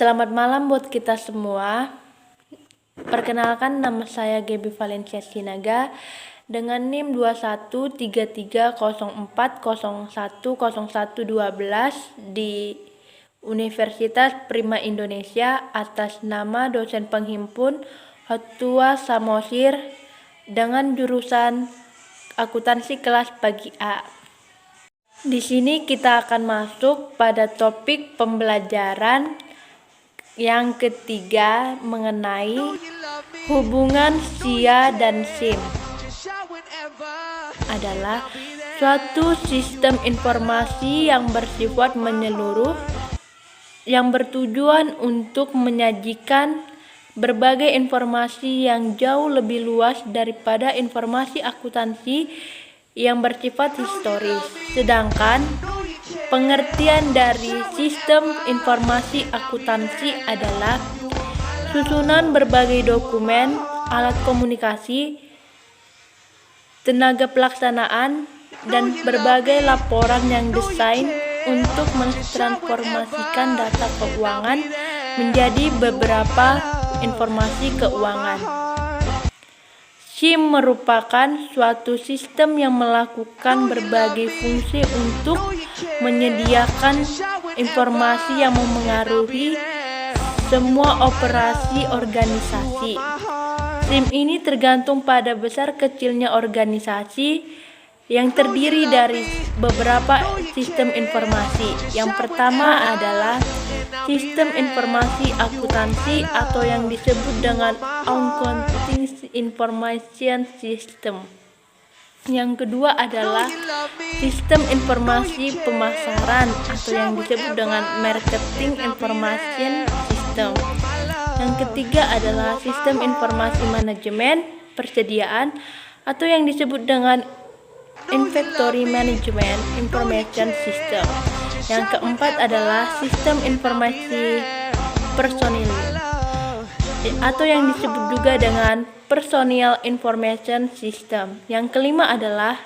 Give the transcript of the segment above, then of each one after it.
Selamat malam buat kita semua. Perkenalkan, nama saya Gaby Valencia Sinaga dengan NIM 213304010112 di Universitas Prima Indonesia atas nama dosen penghimpun Hotua Samosir dengan jurusan akuntansi kelas pagi A. Di sini kita akan masuk pada topik pembelajaran yang ketiga mengenai hubungan SIA dan SIM. Adalah suatu sistem informasi yang bersifat menyeluruh yang bertujuan untuk menyajikan berbagai informasi yang jauh lebih luas daripada informasi akuntansi yang bersifat historis. Sedangkan pengertian dari sistem informasi akuntansi adalah susunan berbagai dokumen, alat komunikasi, tenaga pelaksanaan, dan berbagai laporan yang desain untuk mentransformasikan data keuangan menjadi beberapa informasi keuangan. SIM merupakan suatu sistem yang melakukan berbagai fungsi untuk menyediakan informasi yang memengaruhi semua operasi organisasi. SIM ini tergantung pada besar kecilnya organisasi yang terdiri dari beberapa sistem informasi. Yang pertama adalah sistem informasi akuntansi atau yang disebut dengan Accounting Information System. Yang kedua adalah sistem informasi pemasaran atau yang disebut dengan Marketing Information System. Yang ketiga adalah sistem informasi manajemen persediaan atau yang disebut dengan Inventory Management Information System. Yang keempat adalah sistem informasi personil atau yang disebut juga dengan Personnel Information System. Yang kelima adalah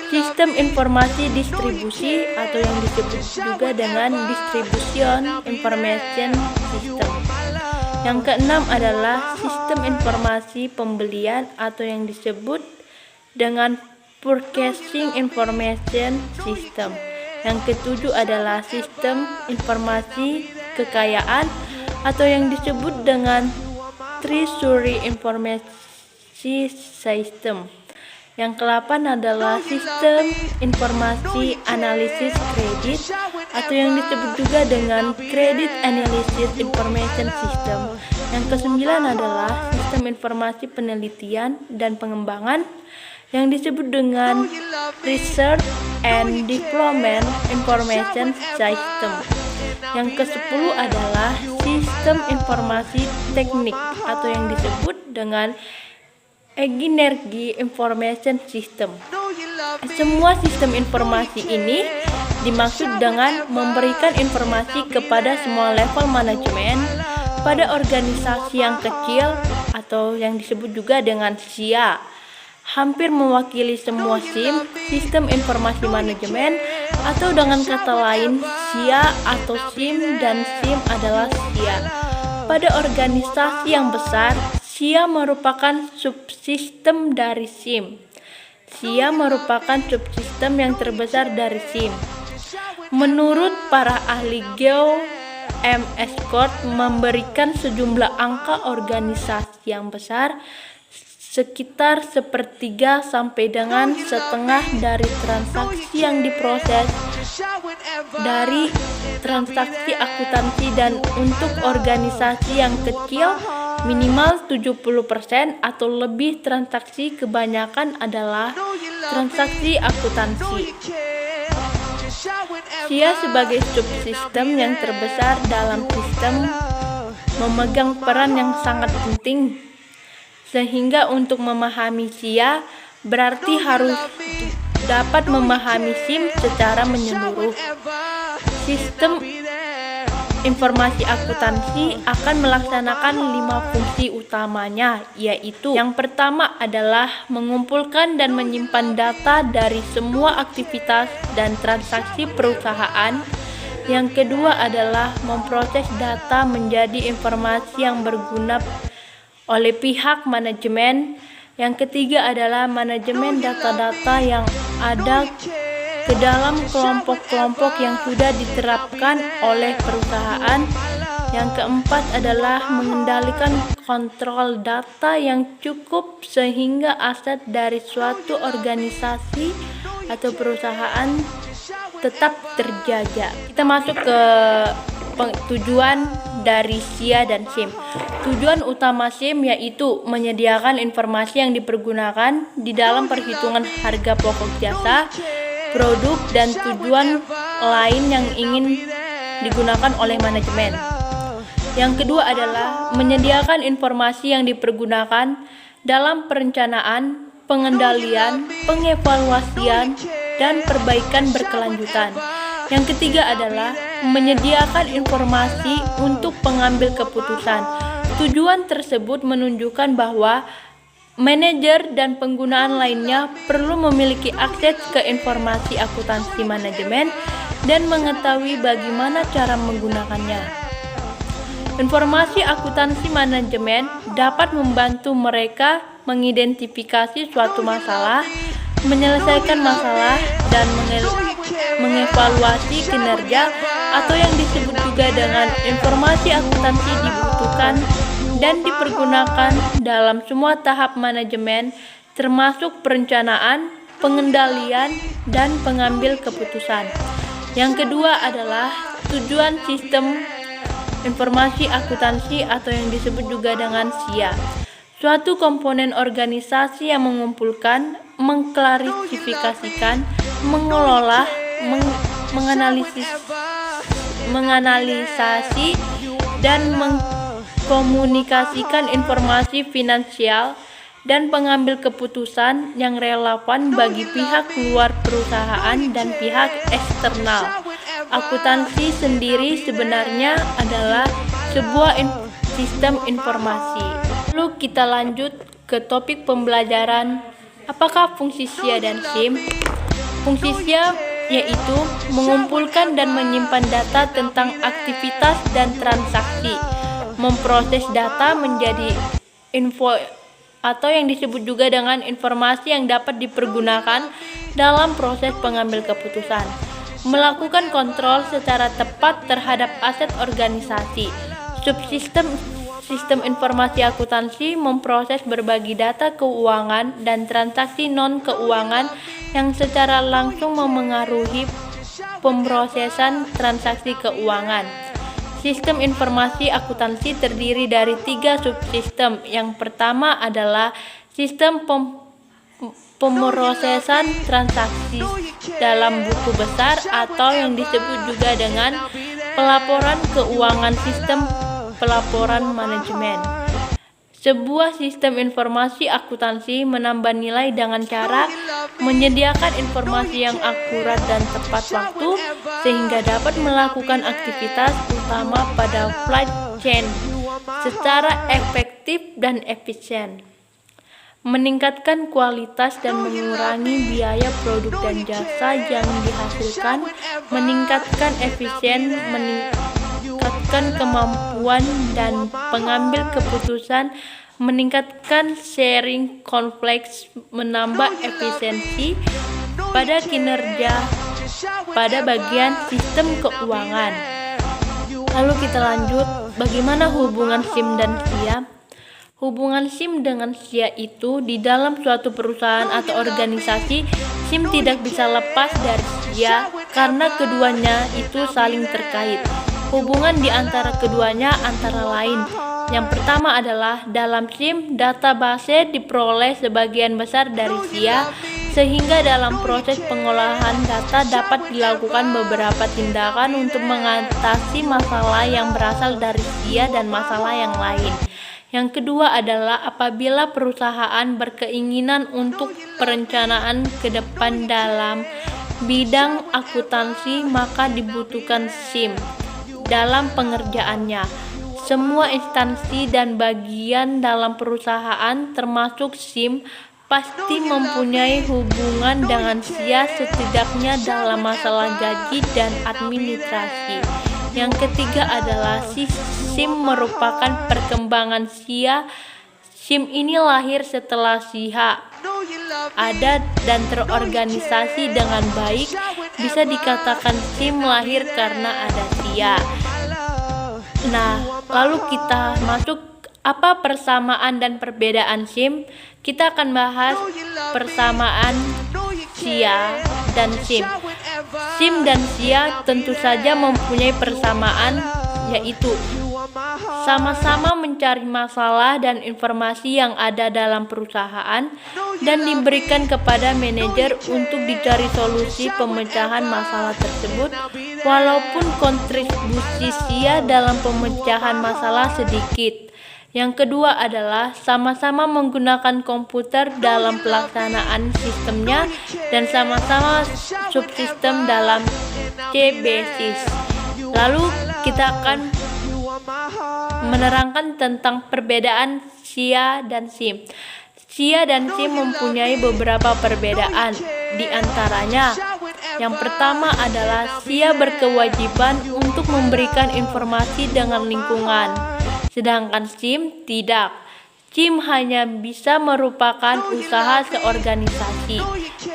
sistem informasi distribusi atau yang disebut juga dengan Distribution Information System. Yang keenam adalah sistem informasi pembelian atau yang disebut dengan Purchasing Information System. Yang ketujuh adalah sistem informasi kekayaan atau yang disebut dengan Treasury Information System. Yang ke-8 adalah sistem informasi analisis kredit atau yang disebut juga dengan Credit Analysis Information System. Yang ke-9 adalah sistem informasi penelitian dan pengembangan yang disebut dengan Research and Development Information System. Yang ke-10 adalah sistem informasi teknik atau yang disebut dengan Energy Information System. Semua sistem informasi ini dimaksud dengan memberikan informasi kepada semua level manajemen pada organisasi yang kecil atau yang disebut juga dengan SIA. Hampir mewakili semua SIM, sistem informasi manajemen, atau dengan kata lain SIA atau SIM dan SIM adalah SIA. Pada organisasi yang besar, SIA merupakan subsistem dari SIM. SIA merupakan subsistem yang terbesar dari SIM. Menurut para ahli Geo M. Escort memberikan sejumlah angka organisasi yang besar sekitar sepertiga sampai dengan setengah dari transaksi yang diproses dari transaksi akuntansi, dan untuk organisasi yang kecil minimal 70% atau lebih transaksi kebanyakan adalah transaksi akuntansi. SIA sebagai subsistem yang terbesar dalam sistem memegang peran yang sangat penting, sehingga untuk memahami SIA berarti harus dapat memahami SIM secara menyeluruh. Sistem informasi akuntansi akan melaksanakan 5 fungsi utamanya, yaitu yang pertama adalah mengumpulkan dan menyimpan data dari semua aktivitas dan transaksi perusahaan Yang kedua adalah memproses data menjadi informasi yang berguna oleh pihak manajemen. Yang ketiga adalah manajemen data-data yang ada ke dalam kelompok-kelompok yang sudah diterapkan oleh perusahaan. Yang keempat adalah mengendalikan kontrol data yang cukup sehingga aset dari suatu organisasi atau perusahaan tetap terjaga. Kita masuk ke tujuan dari SIA dan SIM. Tujuan utama SIM yaitu menyediakan informasi yang dipergunakan di dalam perhitungan harga pokok jasa, produk, dan tujuan lain yang ingin digunakan oleh manajemen. Yang kedua adalah menyediakan informasi yang dipergunakan dalam perencanaan, pengendalian, pengevaluasian, dan perbaikan berkelanjutan. Yang ketiga adalah menyediakan informasi untuk pengambil keputusan. Tujuan tersebut menunjukkan bahwa manajer dan penggunaan lainnya perlu memiliki akses ke informasi akuntansi manajemen dan mengetahui bagaimana cara menggunakannya. Informasi akuntansi manajemen dapat membantu mereka mengidentifikasi suatu masalah, menyelesaikan masalah, dan mengevaluasi kinerja, atau yang disebut juga dengan informasi akuntansi dibutuhkan dan dipergunakan dalam semua tahap manajemen, termasuk perencanaan, pengendalian, dan pengambil keputusan. Yang kedua adalah tujuan sistem informasi akuntansi atau yang disebut juga dengan SIA. Suatu komponen organisasi yang mengumpulkan, mengklarifikasikan, mengelola, menganalisasi, dan mengkomunikasikan informasi finansial dan pengambil keputusan yang relevan bagi pihak luar perusahaan dan pihak eksternal. Akuntansi sendiri sebenarnya adalah sebuah sistem informasi. Lalu kita lanjut ke topik pembelajaran. Apakah fungsi SIA dan SIM? Fungsi SIA yaitu mengumpulkan dan menyimpan data tentang aktivitas dan transaksi, memproses data menjadi info atau yang disebut juga dengan informasi yang dapat dipergunakan dalam proses pengambil keputusan, melakukan kontrol secara tepat terhadap aset organisasi. Sistem informasi akuntansi memproses berbagai data keuangan dan transaksi non-keuangan yang secara langsung memengaruhi pemrosesan transaksi keuangan. Sistem informasi akuntansi terdiri dari 3 subsistem. Yang pertama adalah sistem pemrosesan transaksi dalam buku besar atau yang disebut juga dengan pelaporan keuangan, sistem pelaporan manajemen. Sebuah sistem informasi akuntansi menambah nilai dengan cara menyediakan informasi yang akurat dan tepat waktu sehingga dapat melakukan aktivitas utama pada supply chain secara efektif dan efisien, meningkatkan kualitas dan mengurangi biaya produk dan jasa yang dihasilkan, meningkatkan efisien, meningkatkan kemampuan dan pengambil keputusan, meningkatkan sharing kompleks, menambah efisiensi pada kinerja pada bagian sistem keuangan. Lalu kita lanjut, bagaimana hubungan SIM dan SIA? Hubungan SIM dengan SIA itu di dalam suatu perusahaan atau organisasi, SIM tidak bisa lepas dari SIA karena keduanya itu saling terkait. Hubungan di antara keduanya antara lain, yang pertama adalah dalam SIM, database diperoleh sebagian besar dari SIA, sehingga dalam proses pengolahan data dapat dilakukan beberapa tindakan untuk mengatasi masalah yang berasal dari SIA dan masalah yang lain. Yang kedua adalah apabila perusahaan berkeinginan untuk perencanaan ke depan dalam bidang akuntansi, maka dibutuhkan SIM dalam pengerjaannya. Semua instansi dan bagian dalam perusahaan termasuk SIM pasti mempunyai hubungan dengan SIA setidaknya dalam masalah gaji dan administrasi. Yang ketiga adalah SIM merupakan perkembangan SIA. SIM ini lahir setelah SIA ada dan terorganisasi dengan baik. Bisa dikatakan SIM lahir karena ada SIA. Nah, lalu kita masuk apa persamaan dan perbedaan SIM? Kita akan bahas persamaan SIA dan SIM. SIM dan SIA tentu saja mempunyai persamaan, yaitu sama-sama mencari masalah dan informasi yang ada dalam perusahaan dan diberikan kepada manajer untuk dicari solusi pemecahan masalah tersebut, walaupun kontribusi SIA dalam pemecahan masalah sedikit. Yang kedua adalah sama-sama menggunakan komputer dalam pelaksanaan sistemnya dan sama-sama subsistem dalam C-basis. Lalu kita akan menerangkan tentang perbedaan SIA dan SIM. SIA dan SIM mempunyai beberapa perbedaan. Di antaranya, yang pertama adalah SIA berkewajiban untuk memberikan informasi dengan lingkungan, sedangkan SIM tidak. SIM hanya bisa merupakan usaha seorganisasi.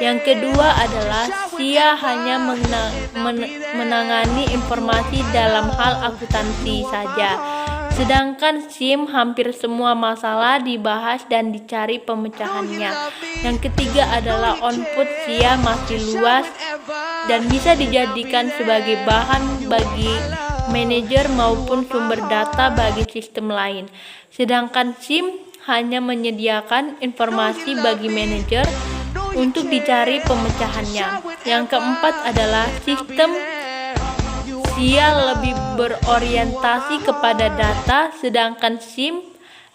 Yang kedua adalah SIA hanya menangani informasi dalam hal akuntansi saja, sedangkan SIM hampir semua masalah dibahas dan dicari pemecahannya. Yang ketiga adalah output SIA masih luas dan bisa dijadikan sebagai bahan bagi manajer maupun sumber data bagi sistem lain, sedangkan SIM hanya menyediakan informasi bagi manajer untuk dicari pemecahannya. Yang keempat adalah sistem SIA lebih berorientasi kepada data, sedangkan SIM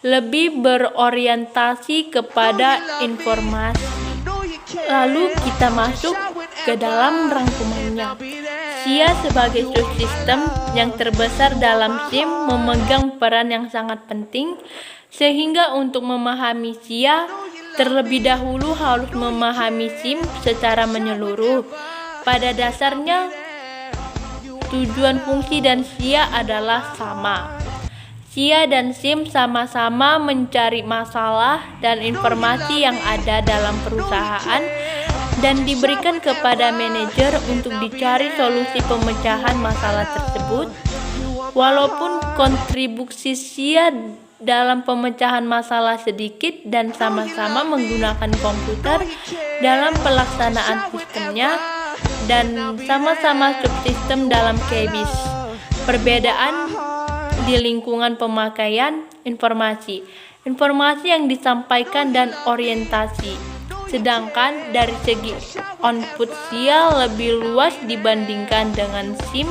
lebih berorientasi kepada informasi. Lalu kita masuk ke dalam rangkumannya. SIA sebagai subsistem yang terbesar dalam SIM memegang peran yang sangat penting, sehingga untuk memahami SIA terlebih dahulu harus memahami SIM secara menyeluruh. Pada dasarnya, tujuan fungsi dan SIA adalah sama. SIA dan SIM sama-sama mencari masalah dan informasi yang ada dalam perusahaan dan diberikan kepada manajer untuk dicari solusi pemecahan masalah tersebut. Walaupun kontribusi SIA dalam pemecahan masalah sedikit dan sama-sama menggunakan komputer dalam pelaksanaan sistemnya dan sama-sama subsistem dalam KBIS. Perbedaan di lingkungan pemakaian informasi yang disampaikan dan orientasi. Sedangkan dari segi output SIA lebih luas dibandingkan dengan SIM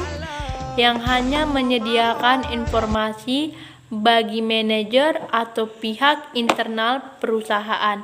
yang hanya menyediakan informasi bagi manajer atau pihak internal perusahaan.